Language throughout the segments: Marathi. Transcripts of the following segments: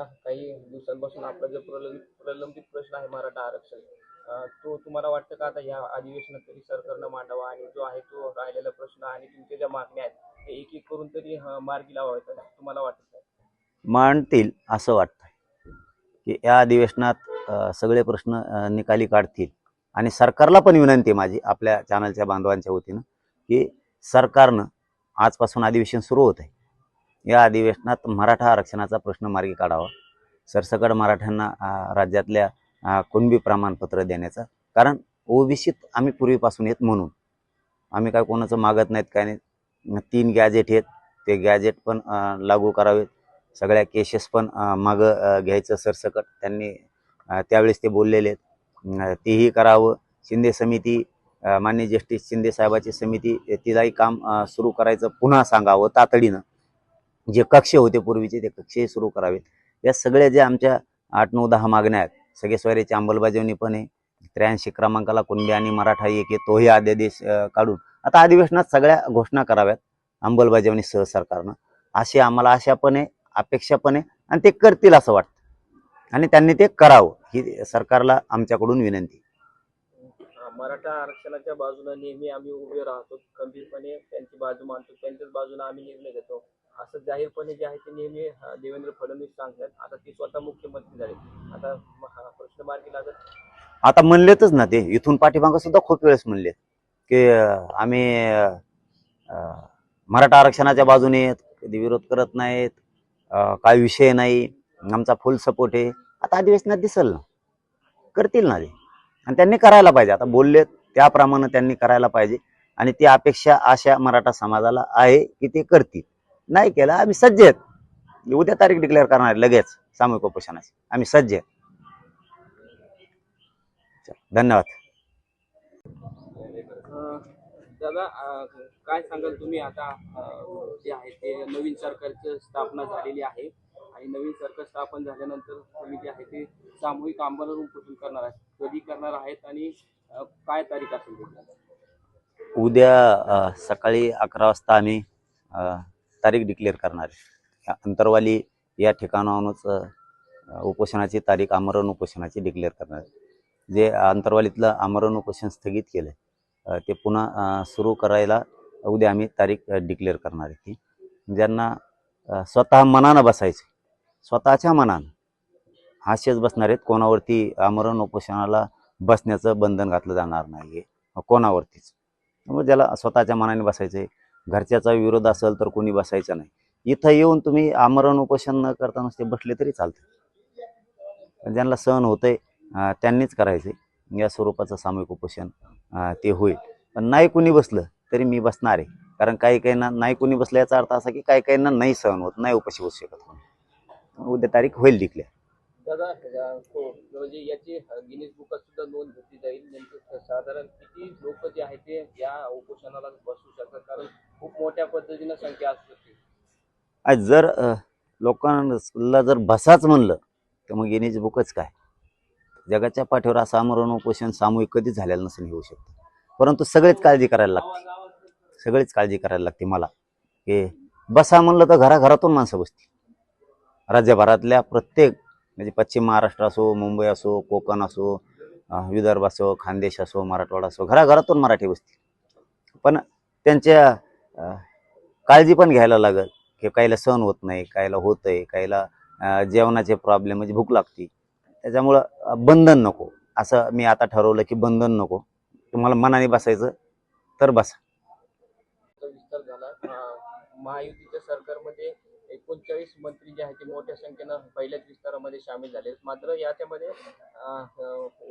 काही दिवसांपासून आपला जो प्रलंबित प्रश्न आहे मराठा आरक्षण, तो तुम्हाला वाटतं का आता या अधिवेशनात तरी सरकारनं मांडावा आणि जो आहे तो राहिलेला प्रश्न आणि तुमच्या ज्या मागण्या आहेत ते एक एक करून तरी मार्गी लावावेत असं तुम्हाला वाटत नाही? मांडतील असं वाटतं की या अधिवेशनात सगळे प्रश्न निकाली काढतील. आणि सरकारला पण विनंती आहे माझी आपल्या चॅनलच्या बांधवांच्या वतीनं की सरकारनं आजपासून अधिवेशन सुरू होत आहे, या अधिवेशनात मराठा आरक्षणाचा प्रश्न मार्गी काढावा. सरसकट मराठ्यांना राज्यातल्या कुणबी प्रमाणपत्र देण्याचं, कारण ओबीसीत आम्ही पूर्वीपासून येत म्हणून आम्ही काय कोणाचं मागत नाहीत काय नाही. 3 गॅजेट आहेत, ते गॅजेट पण लागू करावेत. सगळ्या केसेस पण मागं घ्यायचं सरसकट त्यांनी त्यावेळेस ते बोललेले आहेत, तेही करावं. शिंदे समिती, माननीय जस्टिस शिंदे साहेबाची समिती, तिलाही काम सुरू करायचं पुन्हा सांगावं तातडीनं. जे कक्ष होते पूर्वीचे ते कक्षही सुरू करावेत. या सगळ्या जे आमच्या 8, 9, 10 मागण्या आहेत, सगळे सोयऱ्याची अंमलबजावणी पण आहे. 83 क्रमांकाला कुणबी आणि मराठा एक आहे, तोही अध्यादेश काढून आता अधिवेशनात सगळ्या घोषणा कराव्यात अंमलबजावणीसह सरकारनं, अशी आम्हाला आशा पण आहे, अपेक्षा पण आहे आणि ते करतील असं वाटतं आणि त्यांनी ते करावं ही सरकारला आमच्याकडून विनंती. मराठा आरक्षणाच्या बाजूने नेहमी आम्ही उभे राहतो, खंबीरपणे त्यांची बाजू मांडतो, त्यांच्याच बाजूने आम्ही निर्णय घेतो असं जाहीरपणे जे आहे ते नेहमी देवेंद्र फडणवीस सांगतात. आता ते स्वतः मुख्यमंत्री झाले, आता प्रश्न मार्गी लागत. आता म्हणलेतच ना, ते इथून पाठीमागं सुद्धा खूप वेळेस म्हणले की आम्ही मराठा आरक्षणाच्या बाजूने कधी विरोध करत नाहीत, काय विषय नाही, आमचा फुल सपोर्ट आहे. आता अधिवेशनात दिसेल ना, करतील ना ते, आणि त्यांनी करायला पाहिजे. आता बोलले त्याप्रमाणे त्यांनी करायला पाहिजे आणि ती अपेक्षा आशा मराठा समाजाला आहे की ते करतील. नाही केलं आम्ही सज्ज आहेत, उद्या तारीख डिक्लेअर करणार लगेच सामूहिक उपोषणाची, आम्ही सज्ज आहेत. धन्यवाद. दादा, काय सांगाल तुम्ही? आता जे आहे ते नवीन सरकारची स्थापना झालेली आहे आणि नवीन सरकार स्थापन झाल्यानंतर तुम्ही जे आहे ते सामूहिक आंदोलन उपोषण करणार आहेत, कधी करणार आहेत आणि काय तारीख असेल? उद्या सकाळी 11 वाजता आम्ही तारीख डिक्लेअर करणार आहे. अंतरवाली या ठिकाणाहूनच उपोषणाची तारीख, आमरण उपोषणाची डिक्लेअर करणार आहे. जे अंतरवालीतलं आमरण उपोषण स्थगित केलं ते पुन्हा सुरू करायला उद्या आम्ही तारीख डिक्लेअर करणार आहे. की ज्यांना स्वतः मनानं बसायचं, स्वतःच्या मनानं असेच बसणार आहेत, कोणावरती आमरण उपोषणाला बसण्याचं बंधन घातलं जाणार नाही आहे कोणावरतीच. त्यामुळे ज्याला स्वतःच्या मनाने बसायचं आहे, घरच्याचा विरोध असेल तर कोणी बसायचं नाही. इथं येऊन तुम्ही आमरण उपोषण न करता नुसते बसले तरी चालतं, ज्यांना सहन होतंय त्यांनीच करायचे. या स्वरूपाचं सामूहिक उपोषण ते होईल. पण नाही कुणी बसलं तरी मी बसणार आहे, कारण काही काहींना नाही कुणी बसलं याचा अर्थ असा की काही काहींना नाही सहन होत, नाही उपाशी बसू शकत. उद्या तारीख होईल डिक्लेअर. दादा, म्हणजे याची गिनीज बुकात सुद्धा नोंद घेतली जाईल. नेमकं साधारण किती लोक जे आहेत ते या उपोषणाला बसू शकतात, कारण खूप मोठ्या पद्धतीनं संख्या असू शकते. जर लोकांना जर बसाच म्हणलं तर मग गिनीज बुकच काय, जगाच्या पाठीवर असं आमरण उपोषण सामूहिक कधीच झालेलं नसेल, होऊ शकतं. परंतु सगळेच काळजी करायला लागते, सगळीच काळजी करायला लागते मला की बसा म्हणलं तर घराघरातून माणसं बसतील. राज्यभरातल्या प्रत्येक, म्हणजे पश्चिम महाराष्ट्र असो, मुंबई असो, कोकण असो, विदर्भ असो, खानदेश असो, मराठवाडा असो, घराघरातून मराठी बसतील. पण त्यांच्या काळजी पण घ्यायला लागल की काहीला सहन होत नाही, काहीला होतंय, काहीला जेवणाचे प्रॉब्लेम, म्हणजे भूक लागते. त्याच्यामुळं बंधन नको, असं मी आता ठरवलं की बंधन नको, तुम्हाला मनाने बसायचं तर बसा. विस्तार झाला. महायुतीच्या सरकारमध्ये 39 मंत्री जे आहेत ते मोठ्या संख्येनं पहिल्याच विस्तारामध्ये सामील झाले. मात्र याच्यामध्ये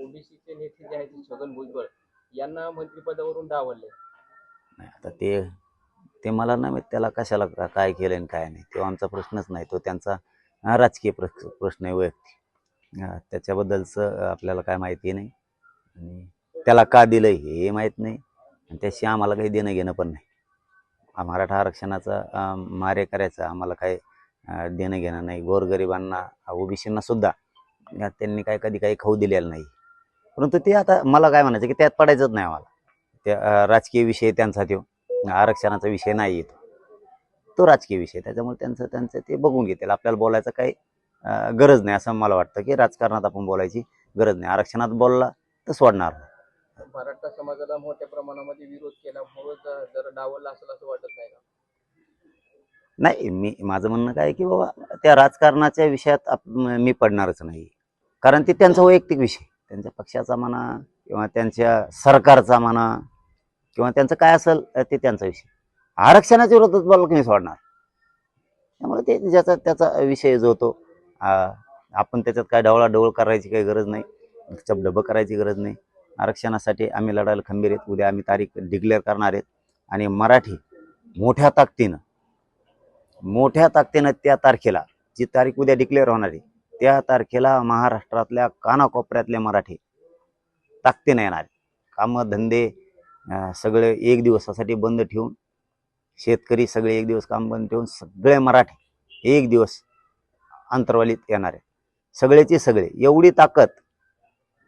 ओबीसीचे नेते जे आहेत छगन भुजबळ यांना मंत्रिपदावरून डावलले. नाही, आता ते मला नाही माहित त्याला कशाला काय केलं आणि काय नाही, तो आमचा प्रश्नच नाही. तो त्यांचा राजकीय प्रश्न आहे, वैयक्तिक. त्याच्याबद्दलचं आपल्याला काय माहिती नाही आणि त्याला का दिलं हे माहीत नाही, आणि त्याशी आम्हाला काही देणं घेणं पण नाही. मराठा आरक्षणाचा मारे करायचं आम्हाला काय देणं घेणं नाही. गोरगरिबांना, ओबीसींना सुद्धा त्यांनी काय कधी काही खाऊ दिलेलं नाही. परंतु ते आता मला काय म्हणायचं की त्यात पडायचंच नाही आम्हाला. त्या राजकीय विषय त्यांचा, तो आरक्षणाचा विषय नाही येतो, तो राजकीय विषय. त्याच्यामुळे त्यांचं ते बघून घेतील, आपल्याला बोलायचं काही गरज नाही असं मला वाटतं, की राजकारणात आपण बोलायची गरज नाही. आरक्षणात बोलला तर सोडणार नाही. मराठा समाजाला मोठ्या प्रमाणामध्ये विरोध केल्यामुळे जर डावलला असेल असं वाटत नाही का? नाही, माझं म्हणणं काय आहे, की बाबा त्या राजकारणाच्या विषयात मी पडणारच नाही. कारण ते त्यांचा वैयक्तिक विषय, त्यांच्या पक्षाचा म्हणा किंवा त्यांच्या सरकारचा म्हणा किंवा त्यांचं काय असेल ते त्यांचा विषय. आरक्षणाच्या विरोधात बोलला की मी सोडणार. त्यामुळे ते ज्याचा त्याचा विषय जो तो आपण त्याच्यात काय ढवळाढवळ करायची काही गरज नाही, चपडबं करायची गरज नाही. आरक्षणासाठी आम्ही लढायला खंबीर आहेत. उद्या आम्ही तारीख डिक्लेअर करणार आहेत आणि मराठी मोठ्या ताकदीनं त्या तारखेला, जी तारीख उद्या डिक्लेअर होणार आहे त्या तारखेला महाराष्ट्रातल्या कानाकोपऱ्यातले मराठी ताकदीनं येणार. कामं धंदे सगळे एक दिवसासाठी बंद ठेवून, शेतकरी सगळे एक दिवस काम बंद ठेवून सगळे मराठी एक दिवस अंतर्वालीत येणार आहे. सगळेची सगळे. एवढी ताकद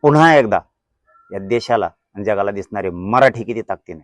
पुन्हा एकदा या देशाला आणि जगाला दिसणारे मराठी किती ताकदीने